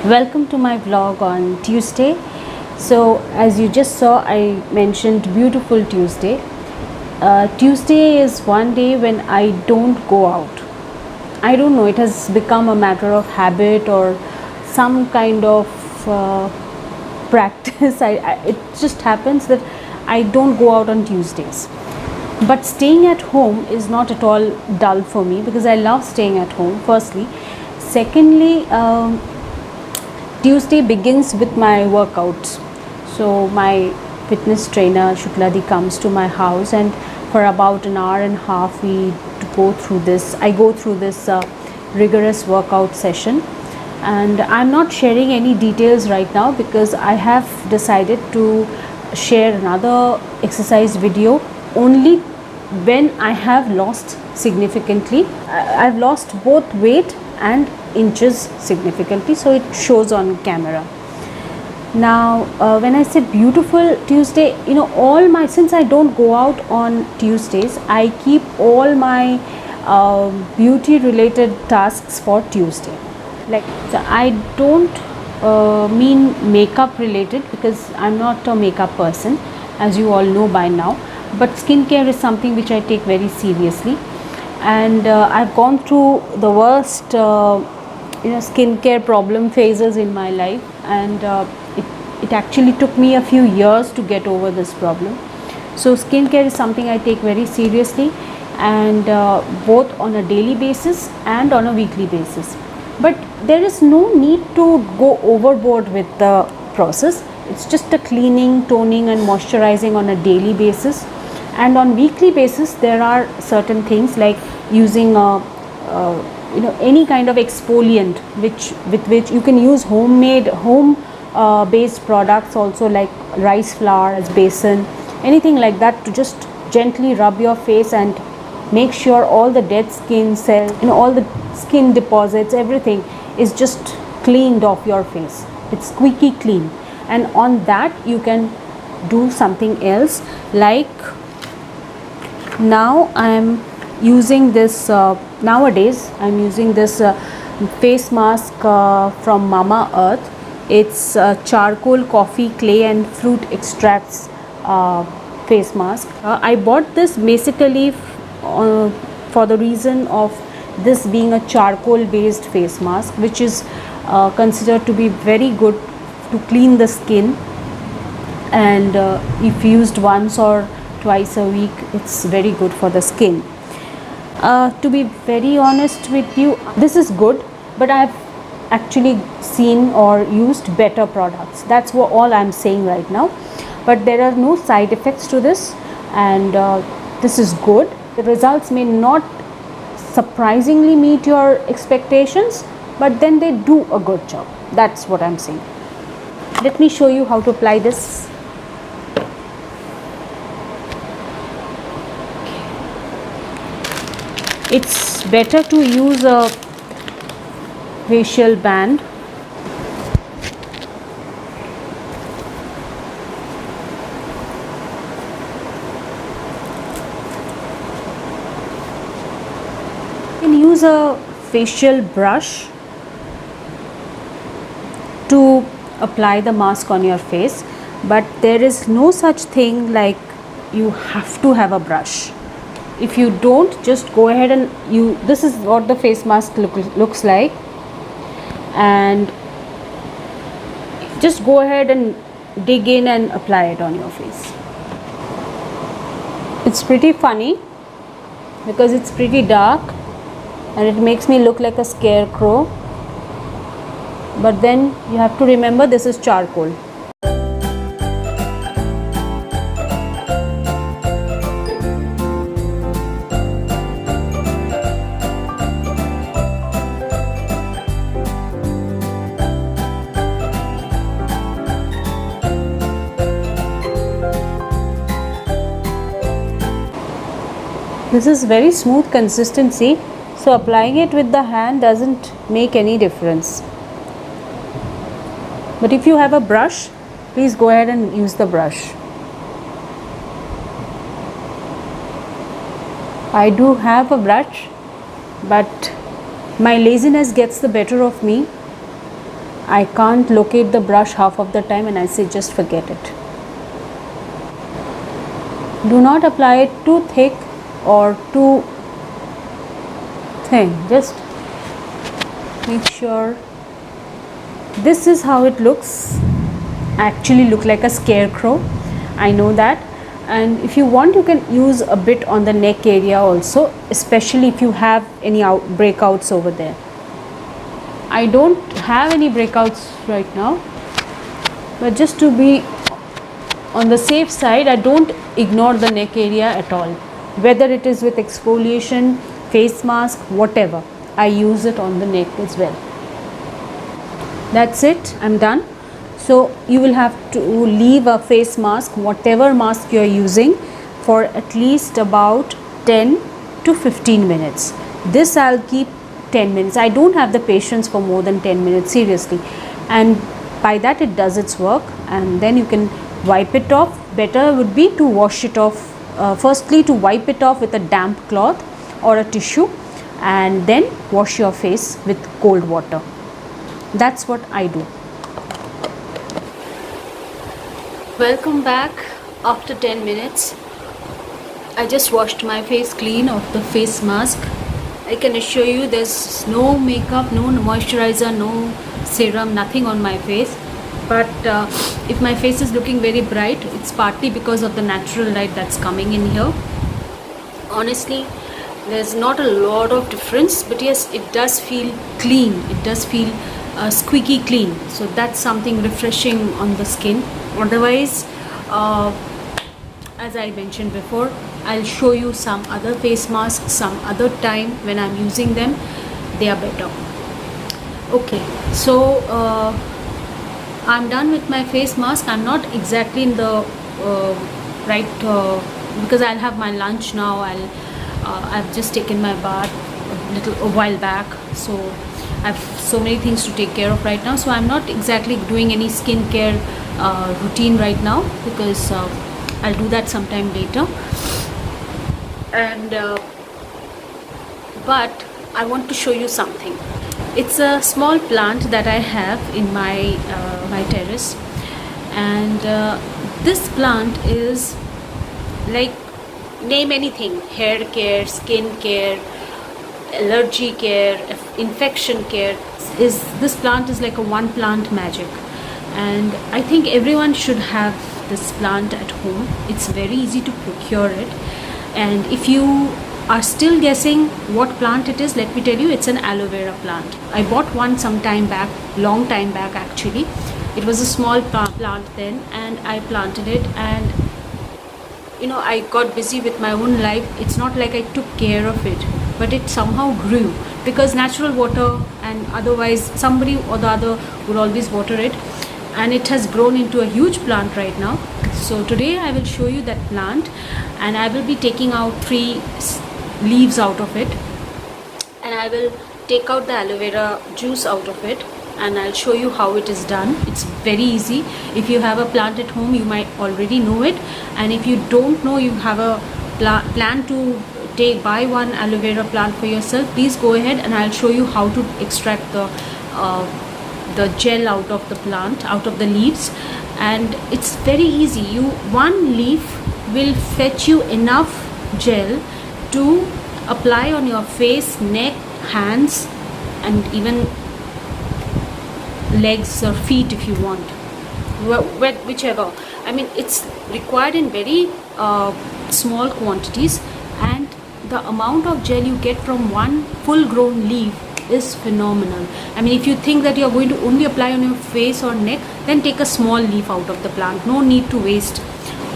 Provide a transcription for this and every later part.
Welcome to my vlog on Tuesday. So as you just saw, I mentioned beautiful Tuesday. Tuesday is one day when I don't go out. I don't know, it has become a matter of habit or some kind of practice. It just happens that I don't go out on Tuesdays. But staying at home is not at all dull for me because I love staying at home, firstly. Secondly, Tuesday begins with my workouts. So my fitness trainer Shukladi comes to my house, and for about an hour and a half I go through this rigorous workout session. And I'm not sharing any details right now because I have decided to share another exercise video only when I have lost significantly. I've lost both weight and inches significantly, so it shows on camera. Now when I say beautiful Tuesday, since I don't go out on Tuesdays, I keep all my beauty related tasks for Tuesday. So I don't mean makeup related because I'm not a makeup person, as you all know by now, but skincare is something which I take very seriously. And I've gone through the worst skincare problem phases in my life, and it actually took me a few years to get over this problem. So skincare is something I take very seriously, and both on a daily basis and on a weekly basis. But there is no need to go overboard with the process. It's just a cleaning, toning and moisturizing on a daily basis. And on weekly basis there are certain things like using any kind of exfoliant with which you can use home based products also, like rice flour as basin, anything like that, to just gently rub your face and make sure all the dead skin cells, all the skin deposits, everything is just cleaned off your face. It's squeaky clean. And on that you can do something else, like now I'm using this nowadays I'm using this face mask from Mama Earth. It's charcoal, coffee, clay and fruit extracts face mask. I bought this basically for the reason of this being a charcoal based face mask, which is considered to be very good to clean the skin, and if used once or twice a week, it's very good for the skin. To be very honest with you, this is good, but I've actually seen or used better products. That's all I'm saying right now. But there are no side effects to this, and this is good. The results may not surprisingly meet your expectations, but then they do a good job. That's what I'm saying. Let me show you how to apply this. It's better to use a facial band. You can use a facial brush to apply the mask on your face, but there is no such thing like you have to have a brush. If you don't, just go ahead and this is what the face mask looks like, and just go ahead and dig in and apply it on your face. It's pretty funny because it's pretty dark and it makes me look like a scarecrow, but then you have to remember this is charcoal. This is very smooth consistency, so applying it with the hand doesn't make any difference. But if you have a brush, please go ahead and use the brush. I do have a brush, but my laziness gets the better of me, I can't locate the brush half of the time and I say just forget it. Do not apply it too thick or too thin. Just make sure. This is how it looks. Actually look like a scarecrow, I know that. And if you want, you can use a bit on the neck area also, especially if you have any breakouts over there. I don't have any breakouts right now, but just to be on the safe side, I don't ignore the neck area at all. Whether it is with exfoliation, face mask, whatever, I use it on the neck as well. That's it, I'm done. So you will have to leave a face mask, whatever mask you are using, for at least about 10 to 15 minutes. This I'll keep 10 minutes. I don't have the patience for more than 10 minutes, seriously. And by that it does its work, and then you can wipe it off. Better would be to wash it off. Firstly, to wipe it off with a damp cloth or a tissue, and then wash your face with cold water. That's what I do. Welcome back after 10 minutes. I just washed my face clean of the face mask. I can assure you there's no makeup, no moisturizer, no serum, nothing on my face. But if my face is looking very bright, it's partly because of the natural light that's coming in here. Honestly, there's not a lot of difference, but yes, it does feel clean. It does feel squeaky clean. So that's something refreshing on the skin. Otherwise, as I mentioned before, I'll show you some other face masks some other time when I'm using them. They are better. Okay, so I'm done with my face mask. I'm not exactly in the because I'll have my lunch now. I've just taken my bath a while back, so I've so many things to take care of right now. So I'm not exactly doing any skincare routine right now, because I'll do that sometime later. And but I want to show you something. It's a small plant that I have in my terrace, and this plant is like, name anything: hair care, skin care, allergy care, infection care. This plant is like a one plant magic, and I think everyone should have this plant at home. It's very easy to procure it, and if you are still guessing what plant it is, let me tell you, it's an aloe vera plant. I bought one some time back, long time back actually. It was a small plant then, and I planted it, and I got busy with my own life. It's not like I took care of it, but it somehow grew, because natural water, and otherwise somebody or the other would always water it, and it has grown into a huge plant right now. So today I will show you that plant, and I will be taking out 3 leaves out of it, and I will take out the aloe vera juice out of it, and I'll show you how it is done. It's very easy. If you have a plant at home, you might already know it, and if you don't know, you have a plan to buy one aloe vera plant for yourself, please go ahead, and I'll show you how to extract the gel out of the plant, out of the leaves. And it's very easy. One leaf will fetch you enough gel to apply on your face, neck, hands, and even legs or feet if you want, whichever. I mean, it's required in very small quantities, and the amount of gel you get from one full grown leaf is phenomenal. I mean, if you think that you're going to only apply on your face or neck, then take a small leaf out of the plant. No need to waste.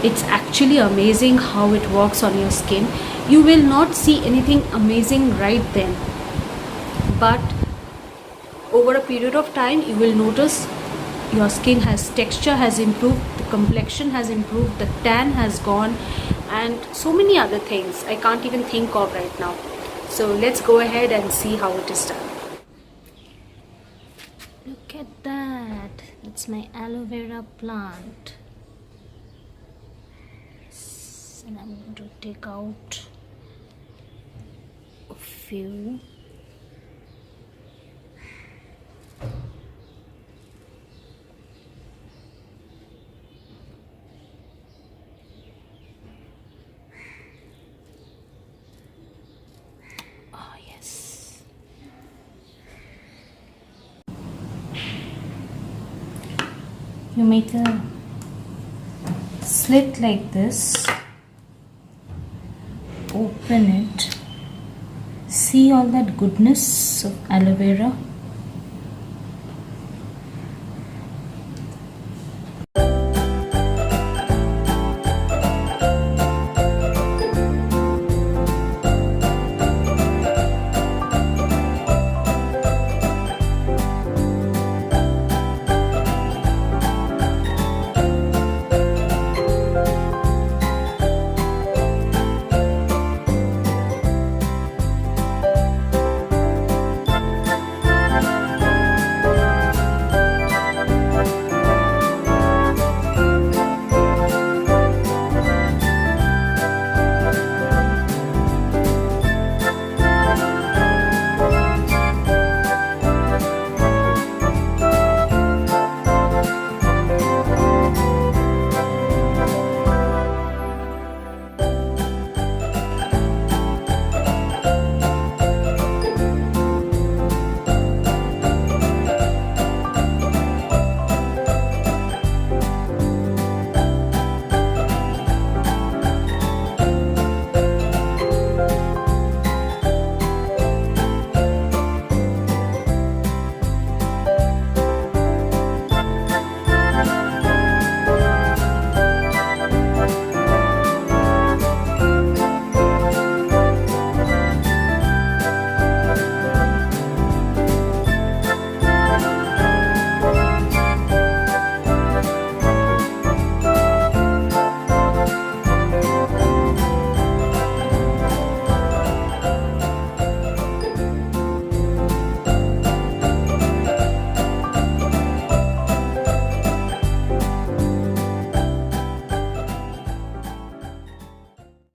It's actually amazing how it works on your skin. You will not see anything amazing right then, but over a period of time you will notice your skin texture has improved, the complexion has improved, the tan has gone, and so many other things I can't even think of right now. So let's go ahead and see how it is done. Look at that. It's my aloe vera plant. Yes. And I'm going to take out a few. You make a slit like this, open it, see all that goodness of aloe vera.